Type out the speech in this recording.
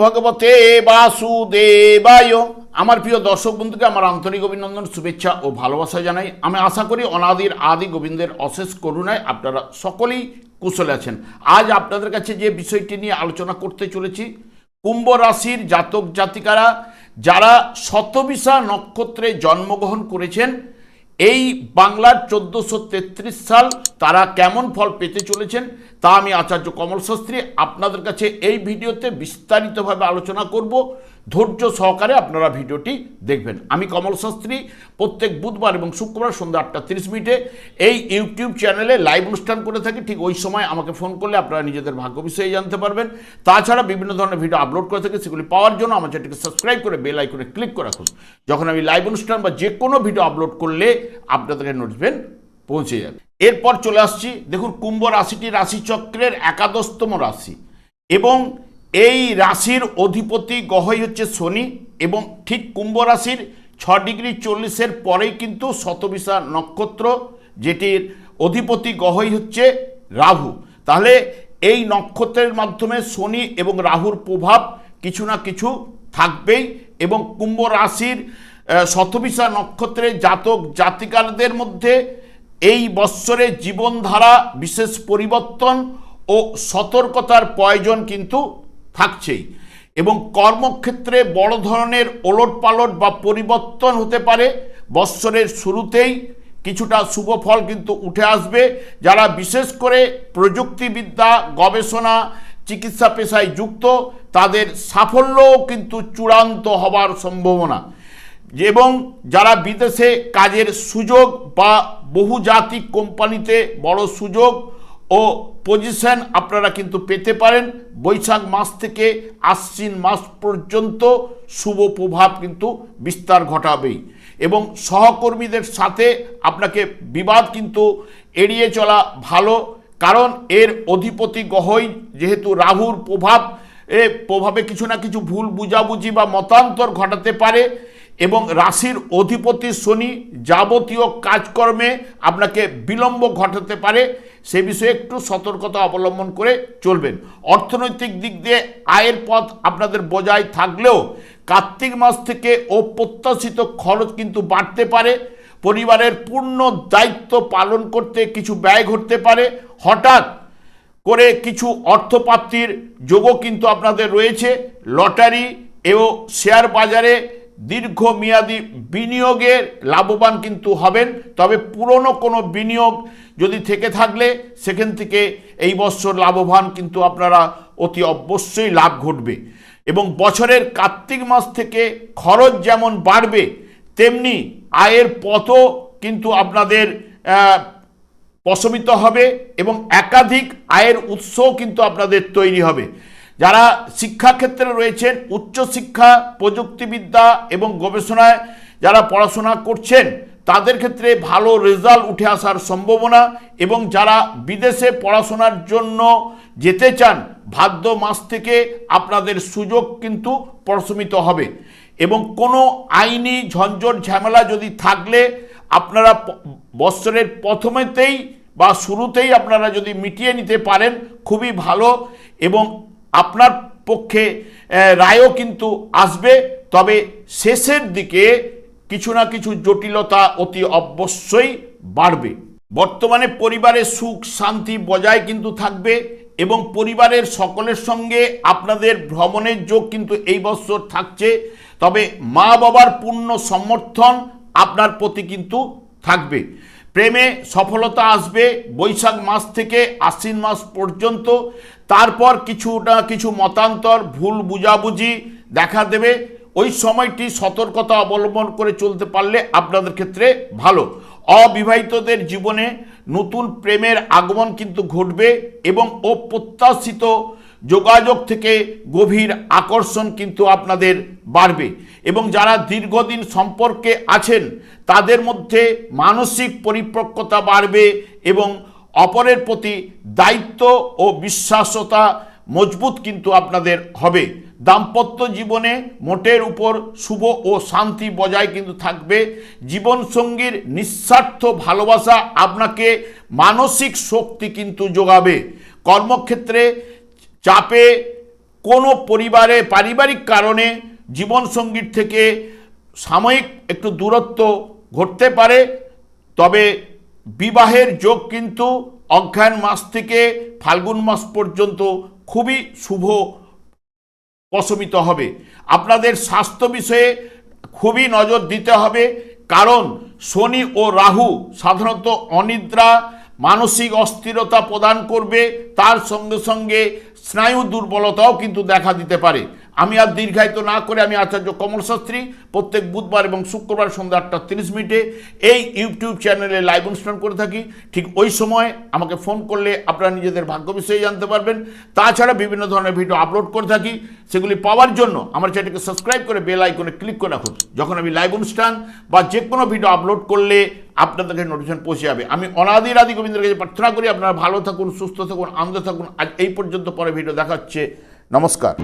ভগবতে বাসুদেবায়। আমার প্রিয় দর্শক বন্ধুকে আমার আন্তরিক অভিনন্দন, শুভেচ্ছা ও ভালোবাসা জানাই। আমি আশা করি অনাদির আদি গোবিন্দের অশেষ করুণায় আপনারা সকলেই কুশলে আছেন। আজ আপনাদের কাছে যে বিষয়টি নিয়ে আলোচনা করতে চলেছি, কুম্ভ রাশির জাতক জাতিকারা যারা শতবিশা নক্ষত্রে জন্মগ্রহণ করেছেন, এই বাংলার 1433 সাল তারা কেমন ফল পেতে চলেছেন তা আমি আচার্য কমল শাস্ত্রী আপনাদের কাছে এই ভিডিওতে বিস্তারিতভাবে আলোচনা করব। ধৈর্য সহকারে আপনারা ভিডিওটি দেখবেন। আমি কমল শাস্ত্রী প্রত্যেক বুধবার এবং শুক্রবার সন্ধ্যা 8:30 এই ইউটিউব চ্যানেলে লাইভ অনুষ্ঠান করে থাকি। ঠিক ওই সময় আমাকে ফোন করলে আপনারা নিজেদের ভাগ্য বিষয়ে জানতে পারবেন। তাছাড়া বিভিন্ন ধরনের ভিডিও আপলোড করে থাকি, সেগুলি পাওয়ার জন্য আমার চ্যানেলটিকে সাবস্ক্রাইব করে বেল আইকনে ক্লিক করে রাখুন। যখন আমি লাইভ অনুষ্ঠান বা যে কোনো ভিডিও আপলোড করলে আপনাদেরকে নোটিফিকেশন পৌঁছে যাবে। এরপর চলে আসছি, দেখুন কুম্ভ রাশিটি রাশিচক্রের একাদশতম রাশি এবং এই রাশির অধিপতি গ্রহই হচ্ছে শনি এবং ঠিক কুম্ভ রাশির 6°40 পরেই কিন্তু শতবিশা নক্ষত্র, যেটির অধিপতি গ্রহই হচ্ছে রাহু। তাহলে এই নক্ষত্রের মাধ্যমে শনি এবং রাহুর প্রভাব কিছু না কিছু থাকবেই এবং কুম্ভ রাশির শতবিশা নক্ষত্রের জাতক জাতিকাদের মধ্যে এই বৎসরে জীবনধারা বিশেষ পরিবর্তন ও সতর্কতার প্রয়োজন কিন্তু থাকছেই এবং কর্মক্ষেত্রে বড় ধরনের ওলটপালট বা পরিবর্তন হতে পারে। বৎসরের শুরুতেই কিছুটা শুভ ফল কিন্তু উঠে আসবে। যারা বিশেষ করে প্রযুক্তিবিদ্যা, গবেষণা, চিকিৎসা পেশায় যুক্ত, তাদের সাফল্যও কিন্তু চূড়ান্ত হবার সম্ভাবনা এবং যারা বিদেশে কাজের সুযোগ বা বহুজাতিক কোম্পানিতে বড় সুযোগ ও পজিশন আপনারা কিন্তু পেতে পারেন। বৈশাখ মাস থেকে আশ্বিন মাস পর্যন্ত শুভ প্রভাব কিন্তু বিস্তার ঘটাবেই এবং সহকর্মীদের সাথে আপনাকে বিবাদ কিন্তু এড়িয়ে চলা ভালো, কারণ এর অধিপতি গ্রহই যেহেতু রাহুর প্রভাবে কিছু না কিছু ভুল বুঝাবুঝি বা মতান্তর ঘটাতে পারে এবং রাশির অধিপতি শনি যাবতীয় কাজকর্মে আপনাকে বিলম্ব ঘটাতে পারে। সে বিষয়ে একটু সতর্কতা অবলম্বন করে চলবেন। অর্থনৈতিক দিক দিয়ে আয়ের পথ আপনাদের বজায় থাকলেও কার্তিক মাস থেকে অপ্রত্যাশিত খরচ কিন্তু বাড়তে পারে। পরিবারের পূর্ণ দায়িত্ব পালন করতে কিছু ব্যয় ঘটতে পারে। হঠাৎ করে কিছু অর্থপ্রাপ্তির যোগও কিন্তু আপনাদের রয়েছে। লটারি এবং শেয়ার বাজারে দীর্ঘমেয়াদী বিনিয়োগের লাভবান কিন্তু হবেন। তবে পুরনো কোনো বিনিয়োগ যদি থেকে থাকলে সেখান থেকে এই বছর লাভবান কিন্তু আপনারা অতি অবশ্যই লাভ ঘটবে এবং বছরের কার্তিক মাস থেকে খরচ যেমন বাড়বে তেমনি আয়ের পথও কিন্তু আপনাদের প্রশমিত হবে এবং একাধিক আয়ের উৎসও কিন্তু আপনাদের তৈরি হবে। যারা শিক্ষাক্ষেত্রে রয়েছেন, উচ্চশিক্ষা, প্রযুক্তিবিদ্যা এবং গবেষণায় যারা পড়াশোনা করছেন তাদের ক্ষেত্রে ভালো রেজাল্ট উঠে আসার সম্ভাবনা এবং যারা বিদেশে পড়াশোনার জন্য যেতে চান ভাদ্র মাস থেকে আপনাদের সুযোগ কিন্তু প্রশমিত হবে এবং কোনো আইনি ঝঞ্ঝট ঝামেলা যদি থাকলে আপনারা বৎসরের প্রথমেতেই বা শুরুতেই আপনারা যদি মিটিয়ে নিতে পারেন খুবই ভালো এবং আপনার পক্ষে রায়ও কিন্তু আসবে। তবে শেষের দিকে কিছু না কিছু জটিলতা অতি অবশ্যই বাড়বে। বর্তমানে পরিবারের সুখ শান্তি বজায় কিন্তু থাকবে এবং পরিবারের সকলের সঙ্গে আপনাদের ভ্রমণের যোগ কিন্তু এই বছর থাকছে। তবে মা বাবার পূর্ণ সমর্থন আপনার প্রতি কিন্তু থাকবে। প্রেমে সফলতা আসবে বৈশাখ মাস থেকে আশ্বিন মাস পর্যন্ত। তারপর কিছু মতান্তর, ভুল বুঝাবুঝি দেখা দেবে। ওই সময়টি সতর্কতা অবলম্বন করে চলতে পারলে আপনাদের ক্ষেত্রে ভালো। অবিবাহিতদের জীবনে নতুন প্রেমের আগমন কিন্তু ঘটবে এবং অপ্রত্যাশিত যোগাযোগ থেকে গভীর আকর্ষণ কিন্তু আপনাদের বাড়বে এবং যারা দীর্ঘদিন সম্পর্কে আছেন তাদের মধ্যে মানসিক পরিপক্কতা বাড়বে এবং অপরের প্রতি দায়িত্ব ও বিশ্বাসতা মজবুত কিন্তু আপনাদের হবে। দাম্পত্য জীবনে মোটের উপর শুভ ও শান্তি বজায় কিন্তু থাকবে। জীবনসঙ্গীর নিঃস্বার্থ ভালোবাসা আপনাকে মানসিক শক্তি কিন্তু যোগাবে। কর্মক্ষেত্রে চাপে কোনো পরিবারে পারিবারিক কারণে জীবনসঙ্গীর থেকে সাময়িক একটু দূরত্ব ঘটতে পারে, তবে বিবাহের যোগ কিন্তু অগ্রহায়ণ মাস থেকে ফাল্গুন মাস পর্যন্ত খুবই শুভ প্রশমিত হবে। আপনাদের স্বাস্থ্য বিষয়ে খুবই নজর দিতে হবে, কারণ শনি ও রাহু সাধারণত অনিদ্রা, মানসিক অস্থিরতা প্রদান করবে, তার সঙ্গে সঙ্গে স্নায়ু দুর্বলতাও কিন্তু দেখা দিতে পারে। আমি আর দীর্ঘায়িত না করে আমি আচার্য কমল শাস্ত্রী প্রত্যেক বুধবার এবং শুক্রবার সন্ধ্যা 8:30 এই ইউটিউব চ্যানেলে লাইভ অনুষ্ঠান করে থাকি। ঠিক ওই সময় আমাকে ফোন করলে আপনারা নিজেদের ভাগ্য বিষয়ে জানতে পারবেন। তাছাড়া বিভিন্ন ধরনের ভিডিও আপলোড করে থাকি, সেগুলি পাওয়ার জন্য আমার চ্যানেলকে সাবস্ক্রাইব করে বেল আইকনে ক্লিক করে রাখুন। যখন আমি লাইভ অনুষ্ঠান বা যে কোনো ভিডিও আপলোড করলে আপনাদের কাছে নোটিফিকেশন পৌঁছে যাবে। আমি অনাদির আদি গোবিন্দের কাছে প্রার্থনা করি আপনারা ভালো থাকুন, সুস্থ থাকুন, আনন্দ থাকুন। আজ এই পর্যন্ত, পরে ভিডিও দেখাচ্ছে। নমস্কার।